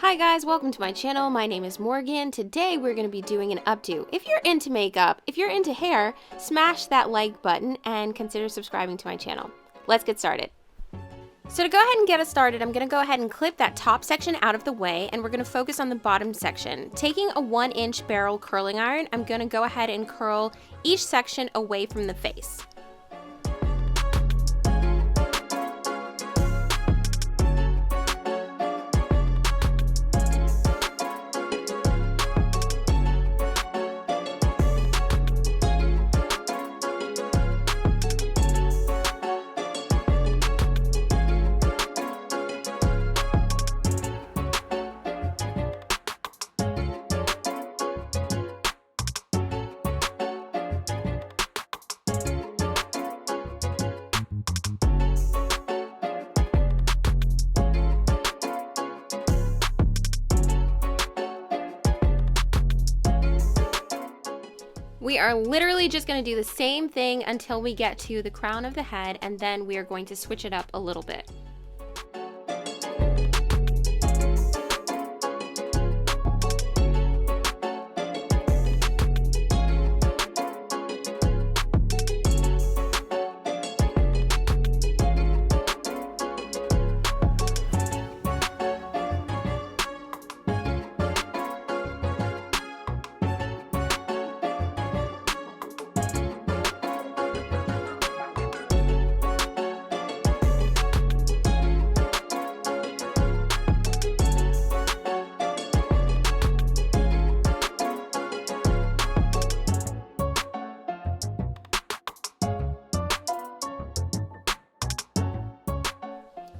Hi guys, welcome to my channel. My name is Morgan. Today we're going to be doing an updo. If you're into makeup, if you're into hair, smash that like button and consider subscribing to my channel. Let's get started. So to go ahead and get us started, I'm going to go ahead and clip that top section out of the way, and we're going to focus on the bottom section. Taking a 1-inch barrel curling iron, I'm going to go ahead and curl each section away from the face. We are literally just going to do the same thing until we get to the crown of the head, and then we are going to switch it up a little bit.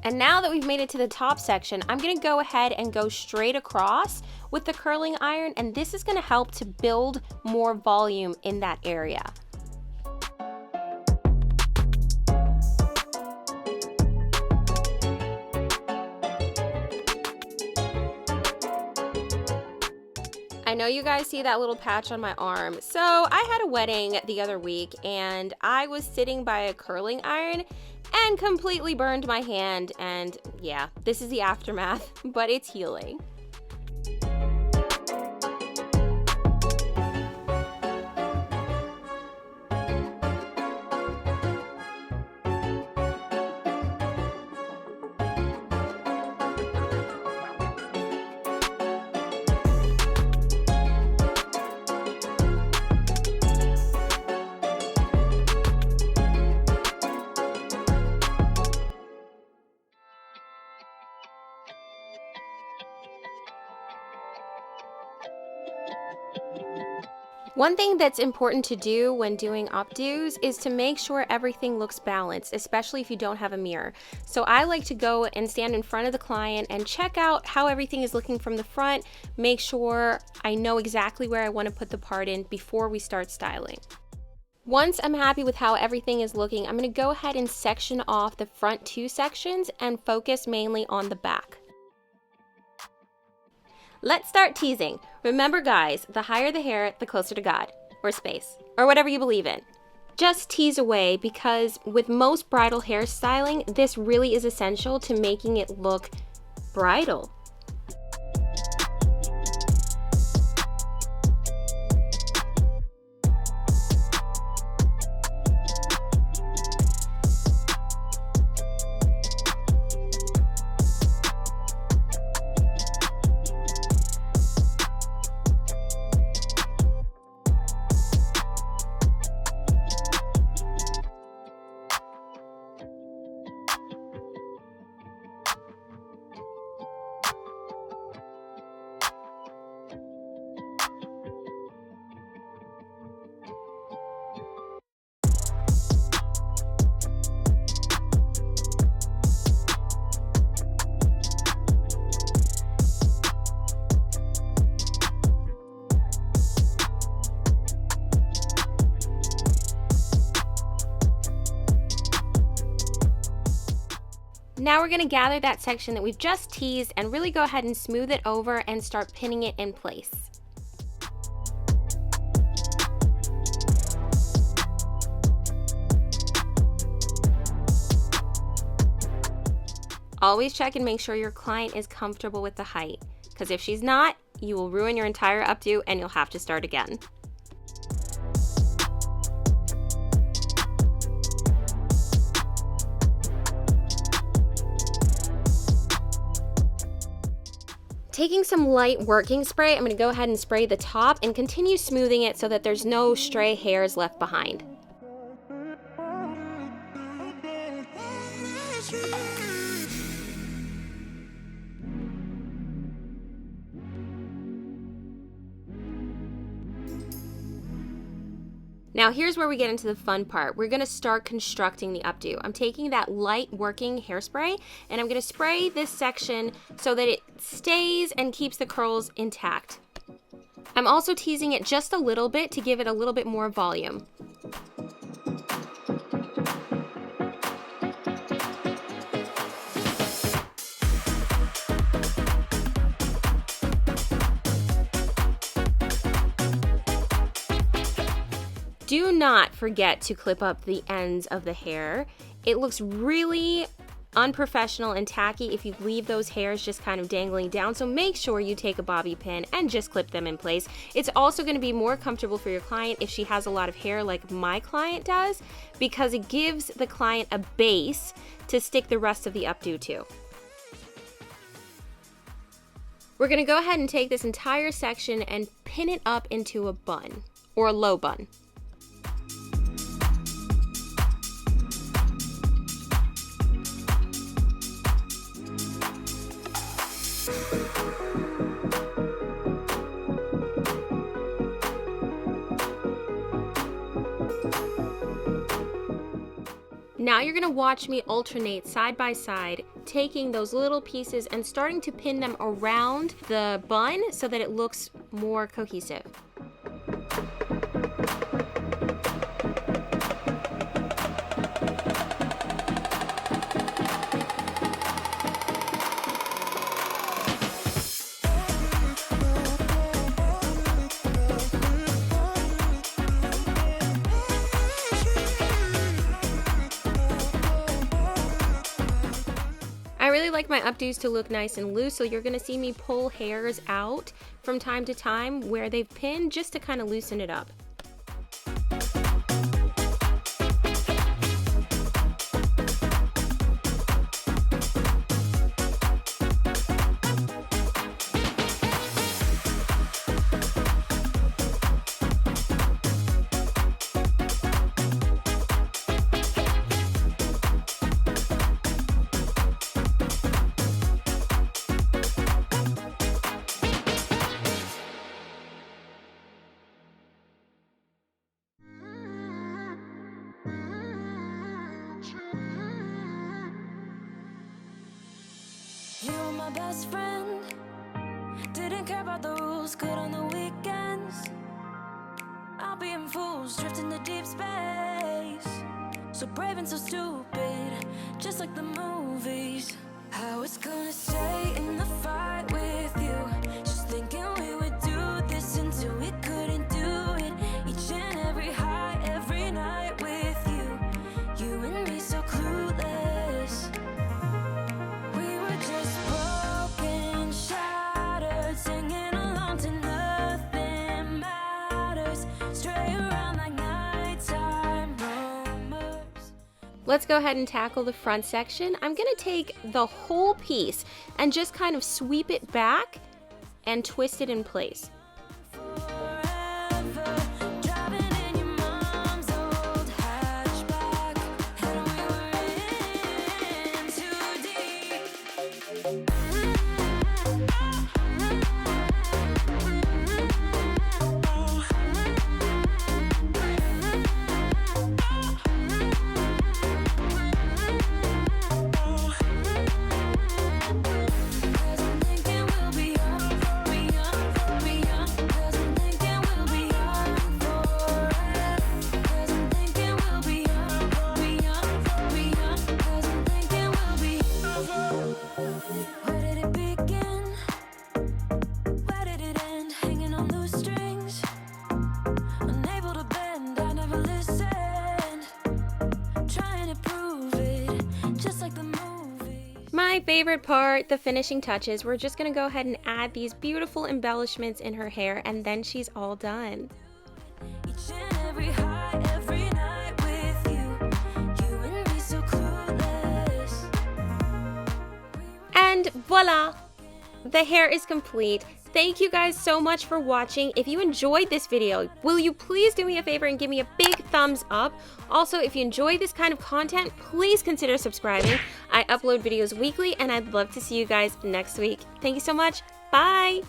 And now that we've made it to the top section, I'm going to go ahead and go straight across with the curling iron, and this is going to help to build more volume in that area. I know you guys see that little patch on my arm. So I had a wedding the other week, and I was sitting by a curling iron and completely burned my hand, and yeah, this is the aftermath, but it's healing. One thing that's important to do when doing updos is to make sure everything looks balanced, especially if you don't have a mirror. So I like to go and stand in front of the client and check out how everything is looking from the front, make sure I know exactly where I want to put the part in before we start styling. Once I'm happy with how everything is looking, I'm going to go ahead and section off the front 2 sections and focus mainly on the back. Let's start teasing. Remember guys, the higher the hair, the closer to God, or space, or whatever you believe in. Just tease away, because with most bridal hairstyling, this really is essential to making it look bridal. Now we're going to gather that section that we've just teased and really go ahead and smooth it over and start pinning it in place. Always check and make sure your client is comfortable with the height. because if she's not, you will ruin your entire updo and you'll have to start again. Taking some light working spray, I'm going to go ahead and spray the top and continue smoothing it so that there's no stray hairs left behind. Now here's where we get into the fun part. We're gonna start constructing the updo. I'm taking that light working hairspray and I'm gonna spray this section so that it stays and keeps the curls intact. I'm also teasing it just a little bit to give it a little bit more volume. Do not forget to clip up the ends of the hair. It looks really unprofessional and tacky if you leave those hairs just kind of dangling down, so make sure you take a bobby pin and just clip them in place. It's also going to be more comfortable for your client if she has a lot of hair like my client does, because it gives the client a base to stick the rest of the updo to. We're going to go ahead and take this entire section and pin it up into a bun or a low bun. Now you're gonna watch me alternate side by side, taking those little pieces and starting to pin them around the bun so that it looks more cohesive. I really like my updos to look nice and loose, so you're going to see me pull hairs out from time to time where they've pinned just to kind of loosen it up. My best friend didn't care about the rules, good on the weekends. I'll be in fools, drifting to deep space. So brave and so stupid, just like the movies. How it's gonna stay in the fight with you. Just thinking we would do this until we couldn't do it. Each and every high, every night with you. You and me so clueless. We were just broken, shattered, singing along to nothing matters. Stray around like nighttime rumors. Let's go ahead and tackle the front section. I'm gonna take the whole piece and just kind of sweep it back and twist it in place. my favorite part, the finishing touches. We're just gonna go ahead and add these beautiful embellishments in her hair, and then she's all done. Each and every high, every night with you. You and me so clueless. And voila! The hair is complete. Thank you guys so much for watching. If you enjoyed this video, will you please do me a favor and give me a big thumbs up? Also, if you enjoy this kind of content, please consider subscribing. I upload videos weekly, and I'd love to see you guys next week. Thank you so much. Bye!